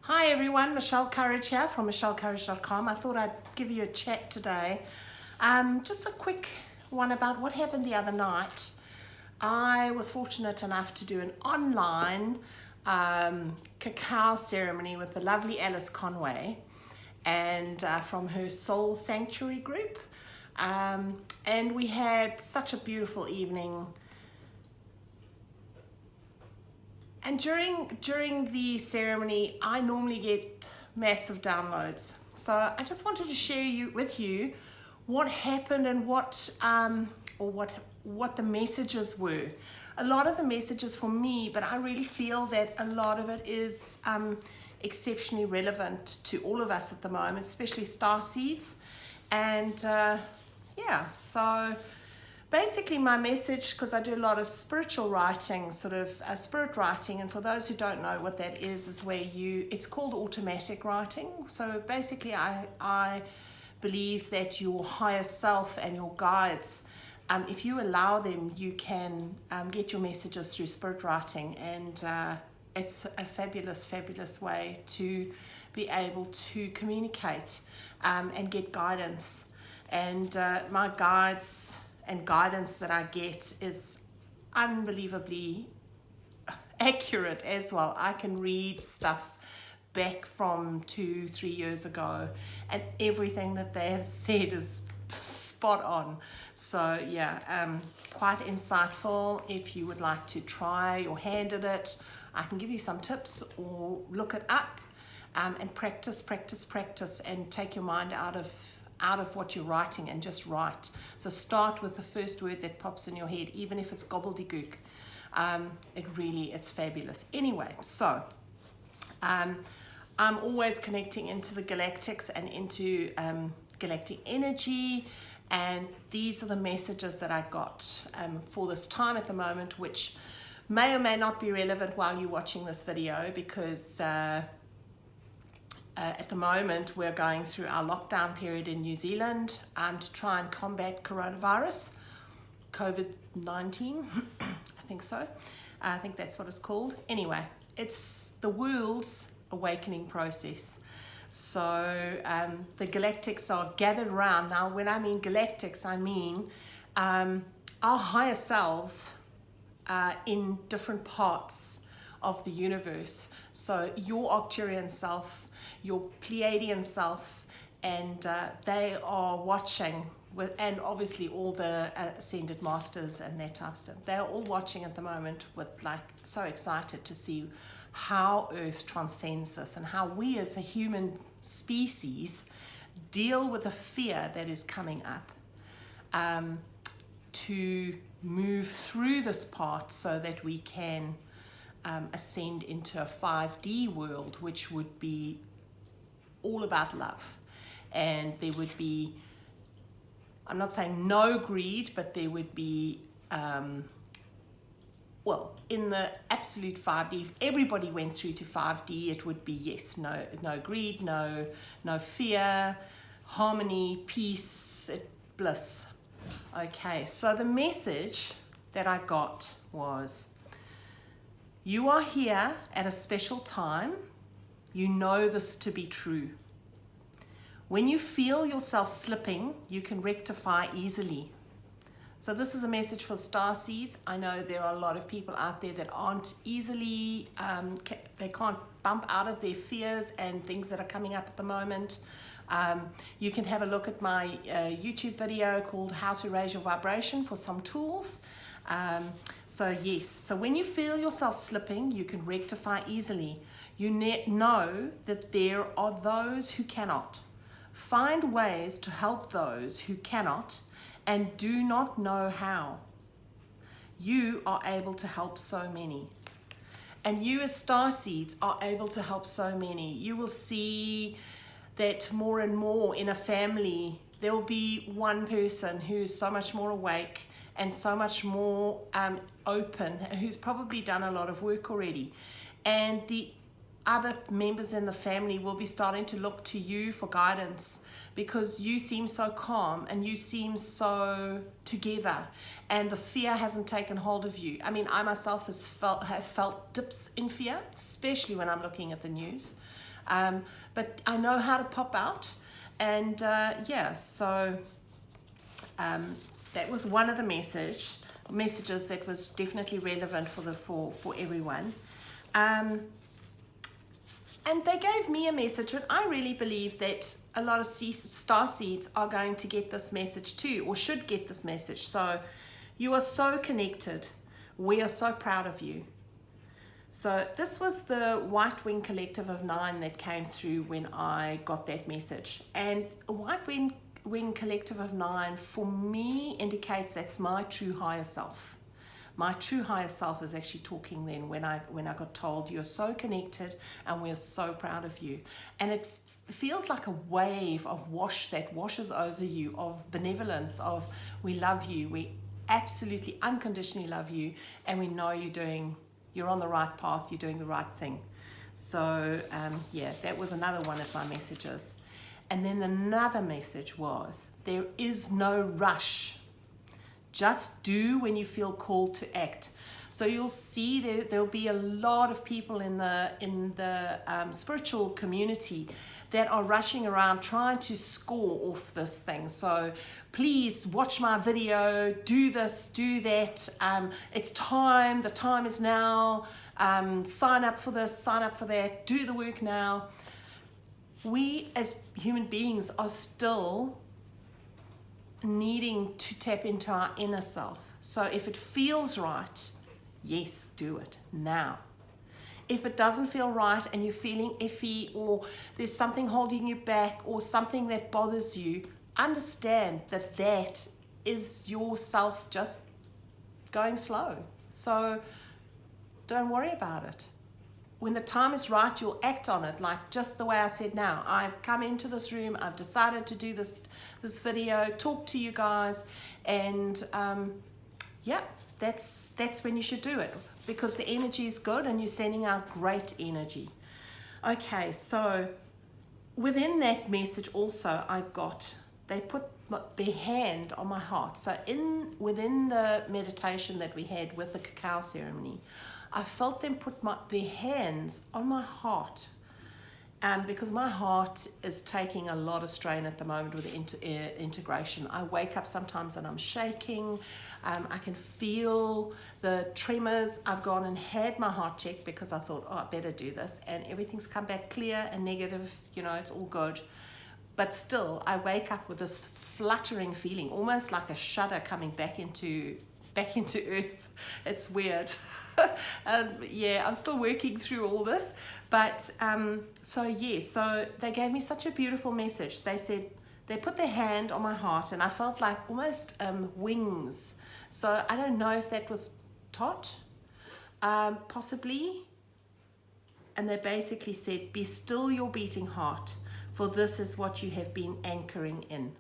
Hi everyone, Michelle Courage here from michellecourage.com. I thought I'd give you a chat today. Just a quick one about what happened the other night. I was fortunate enough to do an online cacao ceremony with the lovely Alice Conway and from her Soul Sanctuary group. And we had such a beautiful evening. And during the ceremony, I normally get massive downloads. So I just wanted to share with you what happened and what the messages were. A lot of the messages for me, but I really feel that a lot of it is exceptionally relevant to all of us at the moment, especially star seeds. And so basically my message, because I do a lot of spiritual writing, sort of spirit writing, and for those who don't know what that is where it's called automatic writing. So basically I believe that your higher self and your guides, if you allow them, you can get your messages through spirit writing, and it's a fabulous way to be able to communicate and get guidance. And my guides and guidance that I get is unbelievably accurate as well. I can read stuff back from 2-3 years ago, and everything that they have said is spot on. So quite insightful. If you would like to try your hand at it, I can give you some tips, or look it up and practice and take your mind out of what you're writing and just write. So start with the first word that pops in your head, even if it's gobbledygook. It's fabulous. Anyway, so I'm always connecting into the galactics and into galactic energy, and these are the messages that I got for this time at the moment, which may or may not be relevant while you're watching this video, because at the moment we're going through our lockdown period in New Zealand to try and combat coronavirus, COVID-19, I think so. I think that's what it's called. Anyway, it's the world's awakening process. So the galactics are gathered around. Now, when I mean galactics, I mean our higher selves in different parts of the universe. So your Arcturian self, your Pleiadian self, and they are watching and obviously all the ascended masters and that type of stuff. They're all watching at the moment with so excited to see how Earth transcends this, and how we as a human species deal with the fear that is coming up to move through this part so that we can ascend into a 5D world, which would be all about love. And there would be, I'm not saying no greed, but there would be in the absolute 5D, if everybody went through to 5D, it would be yes, no greed, no fear, harmony, peace, bliss. Okay, so the message that I got was, you are here at a special time. You know this to be true. When you feel yourself slipping, you can rectify easily. So this is a message for star seeds. I know there are a lot of people out there that aren't easily, they can't bump out of their fears and things that are coming up at the moment. You can have a look at my YouTube video called How to Raise Your Vibration for some tools. So when you feel yourself slipping, you can rectify easily. You know that there are those who cannot. Find ways to help those who cannot and do not know how. You are able to help so many. And you as star seeds are able to help so many. You will see that more and more in a family, there will be one person who's so much more awake and so much more open, who's probably done a lot of work already. And the other members in the family will be starting to look to you for guidance, because you seem so calm and you seem so together, and the fear hasn't taken hold of you. I mean, I myself have felt dips in fear, especially when I'm looking at the news. But I know how to pop out. And yeah, so that was one of the messages that was definitely relevant for everyone. And they gave me a message, and I really believe that a lot of star seeds are going to get this message too, or should get this message. So you are so connected. We are so proud of you. So this was the White Wing Collective of 9 that came through when I got that message. And a White Wing Collective of 9 for me indicates that's my true higher self. My true higher self is actually talking then when I got told you're so connected and we're so proud of you. And it feels like a wave of that washes over you, of benevolence, of we love you, we absolutely unconditionally love you, and we know you're on the right path, you're doing the right thing. So yeah, that was another one of my messages. And then another message was, there is no rush. Just do when you feel called to act. So you'll see there'll be a lot of people in the spiritual community that are rushing around trying to score off this thing. So please watch my video, do this, do that. It's time, the time is now. Sign up for this, sign up for that, do the work now. We as human beings are still needing to tap into our inner self. So if it feels right, yes, do it now. If it doesn't feel right and you're feeling iffy, or there's something holding you back, or something that bothers you, understand that that is yourself just going slow. So don't worry about it. When the time is right, you'll act on it, like just the way I said now. I've come into this room, I've decided to do this video, talk to you guys, and yeah, that's when you should do it, because the energy is good and you're sending out great energy. Okay, so within that message also they put their hand on my heart. So within the meditation that we had with the cacao ceremony, I felt them put their hands on my heart, because my heart is taking a lot of strain at the moment with the integration. I wake up sometimes and I'm shaking. I can feel the tremors. I've gone and had my heart checked because I thought, oh, I better do this, and everything's come back clear and negative. It's all good. But still, I wake up with this fluttering feeling, almost like a shudder coming back into earth. It's weird. Yeah, I'm still working through all this, but so they gave me such a beautiful message. They said they put their hand on my heart, and I felt like almost wings. So I don't know if that was Tot, possibly. And they basically said, be still your beating heart, for this is what you have been anchoring in.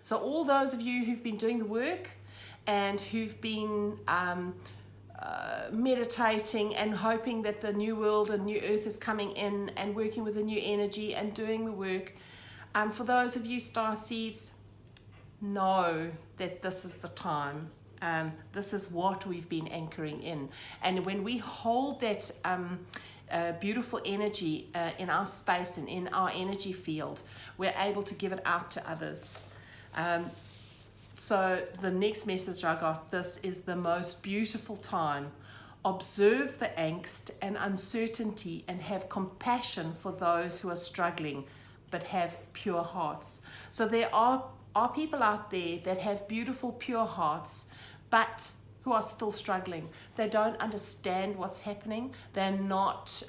So all those of you who've been doing the work and who've been meditating and hoping that the new world and new earth is coming in, and working with the new energy and doing the work, for those of you star seeds, know that this is the time. This is what we've been anchoring in, and when we hold that beautiful energy in our space and in our energy field, we're able to give it out to others. So the next message I got, this is the most beautiful time. Observe the angst and uncertainty and have compassion for those who are struggling but have pure hearts. So there are people out there that have beautiful, pure hearts, but who are still struggling. They don't understand what's happening. They're not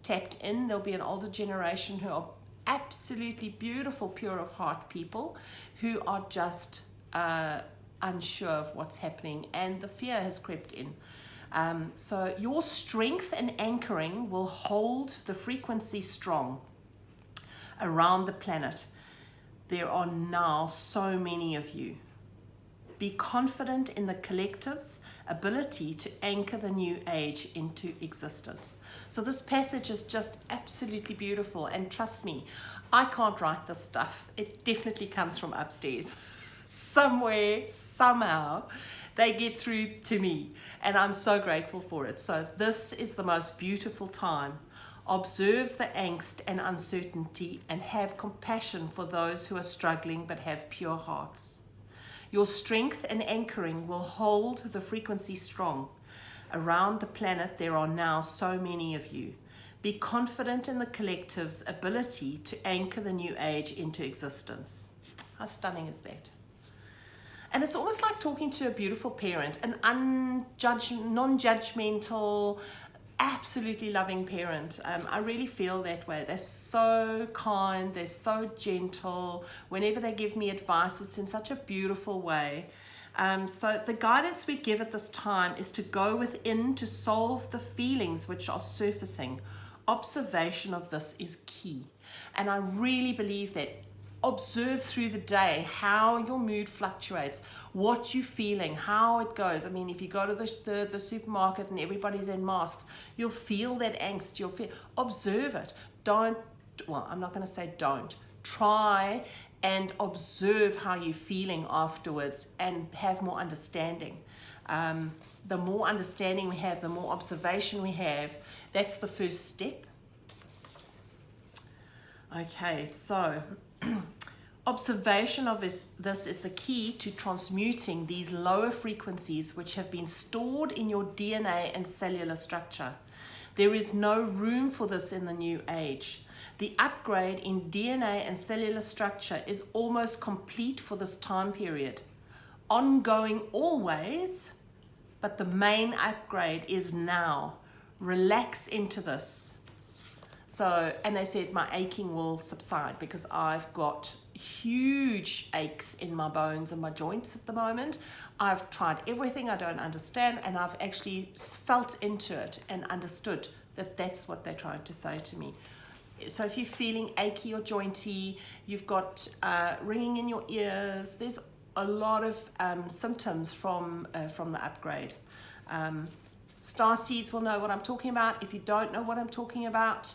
tapped in. There'll be an older generation who are absolutely beautiful, pure of heart people who are just unsure of what's happening, and the fear has crept in. So your strength and anchoring will hold the frequency strong around the planet. There are now so many of you. Be confident in the collective's ability to anchor the new age into existence. So this passage is just absolutely beautiful, and trust me, I can't write this stuff. It definitely comes from upstairs. Somewhere, somehow, they get through to me, and I'm so grateful for it. So this is the most beautiful time Observe the angst and uncertainty and have compassion for those who are struggling but have pure hearts. Your strength and anchoring will hold the frequency strong. Around the planet, there are now so many of you. Be confident in the collective's ability to anchor the new age into existence. How stunning is that? And it's almost like talking to a beautiful parent, an non-judgmental, absolutely loving parent. I really feel that way. They're so kind, they're so gentle. Whenever they give me advice, it's in such a beautiful way. So the guidance we give at this time is to go within to solve the feelings which are surfacing. Observation of this is key. And I really believe that. Observe through the day how your mood fluctuates, what you're feeling, how it goes. I mean, if you go to the supermarket and everybody's in masks, you'll feel that angst. Observe it. I'm not going to say don't. Try and observe how you're feeling afterwards and have more understanding. The more understanding we have, the more observation we have, that's the first step. Okay, so observation of this is the key to transmuting these lower frequencies which have been stored in your DNA and cellular structure. There is no room for this in the new age. The upgrade in DNA and cellular structure is almost complete for this time period. Ongoing always, but the main upgrade is now. Relax into this. So, and they said my aching will subside because I've got huge aches in my bones and my joints at the moment. I've tried everything I don't understand, and I've actually felt into it and understood that that's what they're trying to say to me. So if you're feeling achy or jointy, you've got ringing in your ears, there's a lot of symptoms from the upgrade. Starseeds will know what I'm talking about. If you don't know what I'm talking about,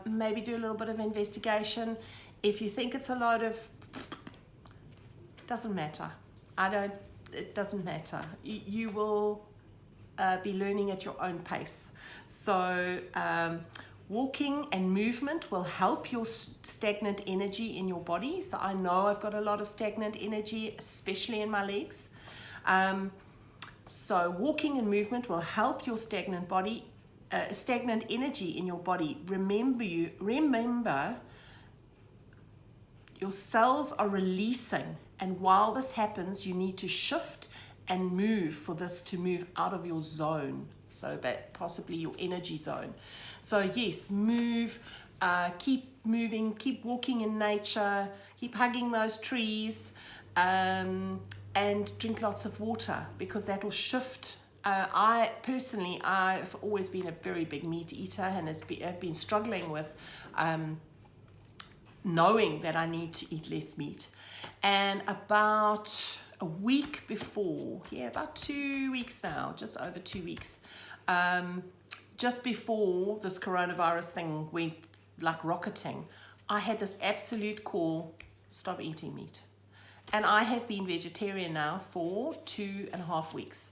maybe do a little bit of investigation. If you think it's a load of, doesn't matter. It doesn't matter. You will be learning at your own pace. So walking and movement will help your stagnant energy in your body. So I know I've got a lot of stagnant energy, especially in my legs. So walking and movement will help your stagnant energy in your body. Remember, your cells are releasing, and while this happens, you need to shift and move for this to move out of your zone, so that possibly your energy zone. So yes, move, keep moving, keep walking in nature, keep hugging those trees, and drink lots of water, because that'll shift. I've always been a very big meat eater, and I've been struggling with knowing that I need to eat less meat. And about a week before, about 2 weeks now, just over 2 weeks, just before this coronavirus thing went like rocketing, I had this absolute call, stop eating meat. And I have been vegetarian now for 2.5 weeks.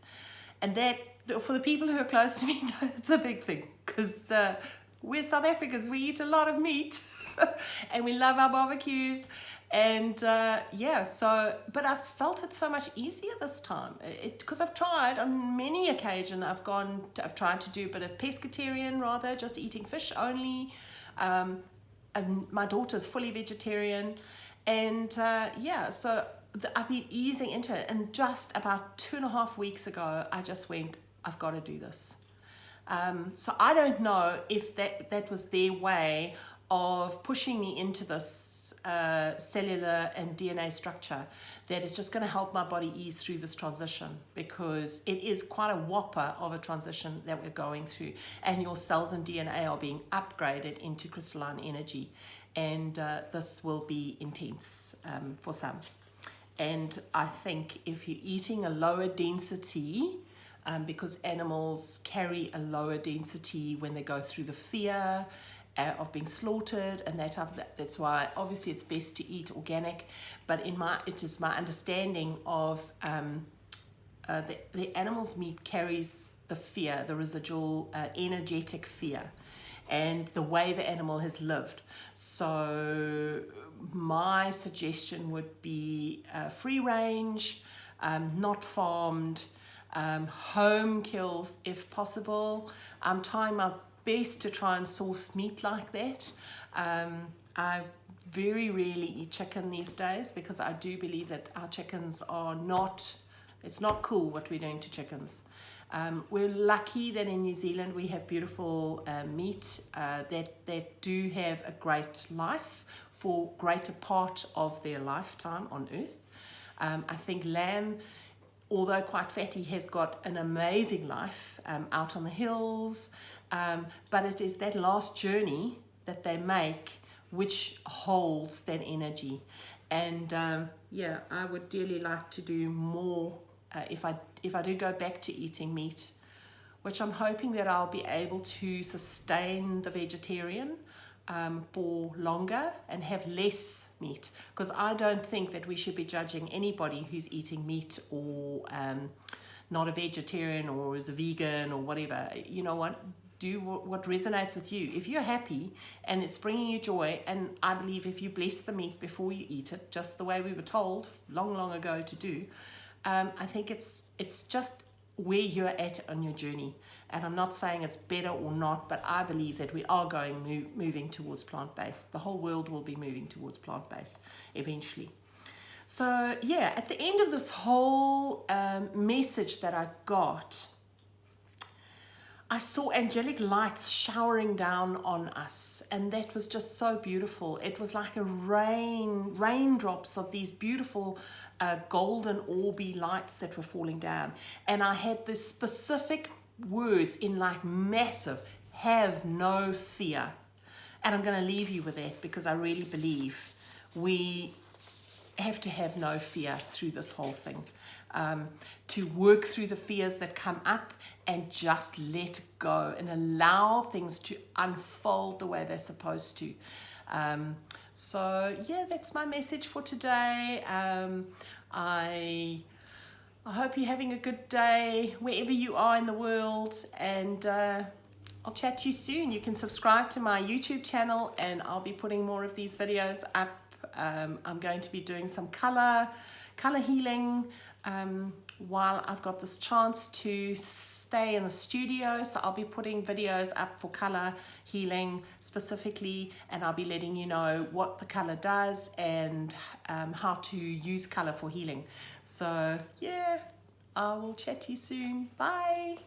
And that, for the people who are close to me, know it's a big thing, because we're South Africans, we eat a lot of meat and we love our barbecues. And but I've felt it so much easier this time, because I've tried on many occasions. I've tried to do a bit of pescatarian, rather just eating fish only. And my daughter's fully vegetarian, and so I've been easing into it. And just about 2.5 weeks ago, I just went, I've got to do this. So I don't know if that was their way of pushing me into this cellular and DNA structure that is just going to help my body ease through this transition, because it is quite a whopper of a transition that we're going through, and your cells and DNA are being upgraded into crystalline energy, and this will be intense for some. And I think if you're eating a lower density, because animals carry a lower density when they go through the fear of being slaughtered and that type of that's why obviously it's best to eat organic. But it is my understanding of the animal's meat carries the fear, the residual energetic fear, and the way the animal has lived. So my suggestion would be free range, not farmed, home kills if possible. I'm trying my best to try and source meat like that. I very rarely eat chicken these days because I do believe that our chickens are not, it's not cool what we're doing to chickens. We're lucky that in New Zealand we have beautiful meat that do have a great life for greater part of their lifetime on earth. I think lamb, although quite fatty, has got an amazing life out on the hills, but it is that last journey that they make which holds that energy. And yeah, I would dearly like to do more if I do go back to eating meat, which I'm hoping that I'll be able to sustain the vegetarian for longer and have less meat, because I don't think that we should be judging anybody who's eating meat or not a vegetarian or is a vegan or whatever. You know what? Do what resonates with you. If you're happy and it's bringing you joy, and I believe if you bless the meat before you eat it, just the way we were told long ago to do, I think it's just where you're at on your journey. And I'm not saying it's better or not, but I believe that we are moving towards plant-based. The whole world will be moving towards plant-based eventually. So yeah, at the end of this whole message that I got, I saw angelic lights showering down on us, and that was just so beautiful. It was like a raindrops of these beautiful golden orby lights that were falling down. And I had this specific words in like massive, have no fear. And I'm going to leave you with that because I really believe we have to have no fear through this whole thing. To work through the fears that come up and just let go and allow things to unfold the way they're supposed to. So yeah, that's my message for today. I hope you're having a good day wherever you are in the world, and I'll chat to you soon. You can subscribe to my YouTube channel and I'll be putting more of these videos up. I'm going to be doing some color healing while I've got this chance to stay in the studio. So I'll be putting videos up for color healing specifically, and I'll be letting you know what the color does and how to use color for healing. So yeah, I will chat to you soon. Bye.